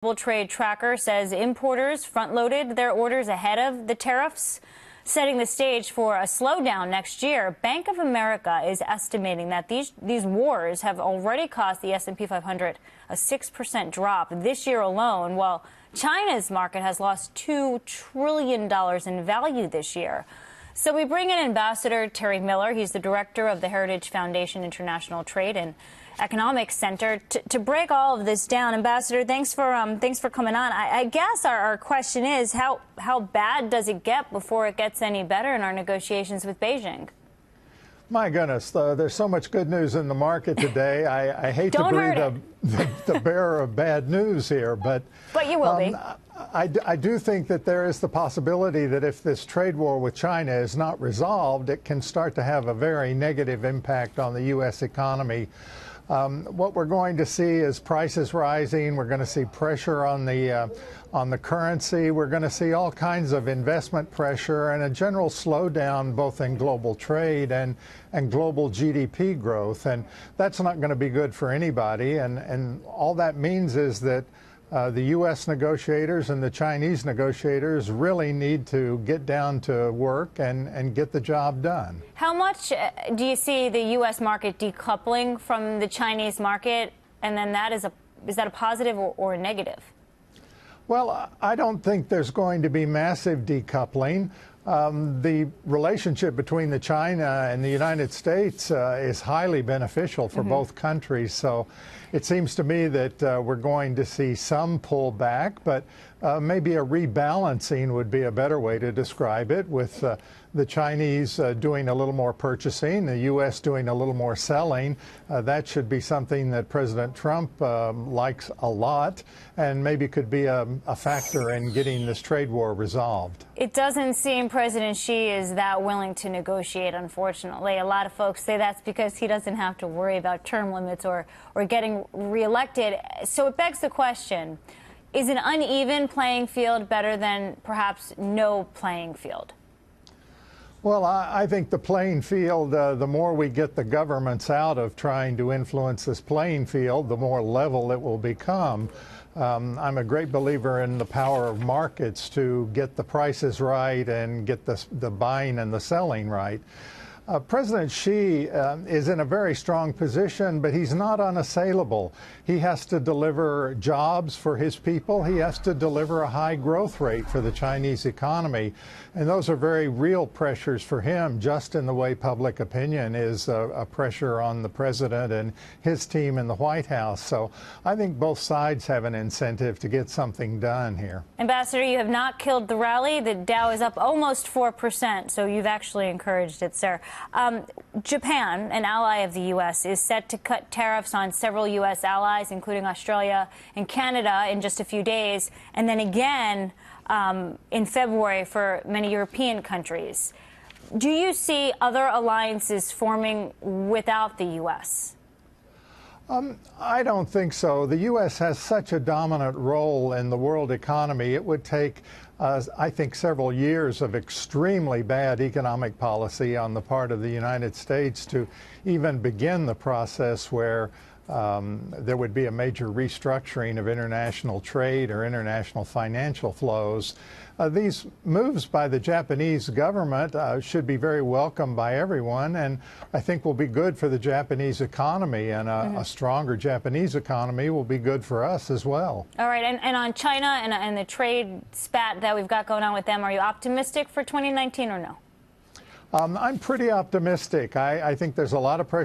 Global Trade Tracker says importers front-loaded their orders ahead of the tariffs, setting the stage for a slowdown next year. Bank of America is estimating that these wars have already cost the S&P 500 a 6% drop this year alone, while China's market has lost $2 trillion in value this year. So we bring in Ambassador Terry Miller. He's the director of the Heritage Foundation International Trade and Economics Center to break all of this down. Ambassador, thanks for coming on. I guess our question is how bad does it get before it gets any better in our negotiations with Beijing? My goodness, there's so much good news in the market today. I hate to be the bearer of bad news here, but you will be. I do think that there is the possibility that if this trade war with China is not resolved, it can start to have a very negative impact on the U.S. economy. What we're going to see is prices rising. We're going to see pressure on the currency. We're going to see all kinds of investment pressure and a general slowdown both in global trade and global GDP growth. And that's not going to be good for anybody. And all that means is that the U.S. negotiators and the Chinese negotiators really need to get down to work and get the job done. How much do you see the U.S. market decoupling from the Chinese market? And then is that a positive or a negative? Well, I don't think there's going to be massive decoupling. The relationship between China and the United States is highly beneficial for both countries. So it seems to me that we're going to see some pullback, but maybe a rebalancing would be a better way to describe it, with the Chinese doing a little more purchasing, the U.S. doing a little more selling. That should be something that President Trump likes a lot and maybe could be a factor in getting this trade war resolved. It doesn't seem President Xi is that willing to negotiate, unfortunately. A lot of folks say that's because he doesn't have to worry about term limits or getting reelected. So it begs the question, is an uneven playing field better than perhaps no playing field? Well, I think the playing field, the more we get the governments out of trying to influence this playing field, the more level it will become. I'm a great believer in the power of markets to get the prices right and get the buying and the selling right. President Xi is in a very strong position, but he's not unassailable. He has to deliver jobs for his people. He has to deliver a high growth rate for the Chinese economy. And those are very real pressures for him, just in the way public opinion is a pressure on the president and his team in the White House. So I think both sides have an incentive to get something done here. Ambassador, you have not killed the rally. The Dow is up almost 4%, so you've actually encouraged it, sir. Japan, an ally of the U.S., is set to cut tariffs on several U.S. allies, including Australia and Canada, in just a few days, and then again in February for many European countries. Do you see other alliances forming without the U.S.? I don't think so. The U.S. has such a dominant role in the world economy. It would take, I think, several years of extremely bad economic policy on the part of the United States to even begin the process where there would be a major restructuring of international trade or international financial flows. These moves by the Japanese government should be very welcomed by everyone, and I think will be good for the Japanese economy, and a stronger Japanese economy will be good for us as well. All right, and on China and the trade spat that we've got going on with them, are you optimistic for 2019 or no? I'm pretty optimistic. I think there's a lot of pressure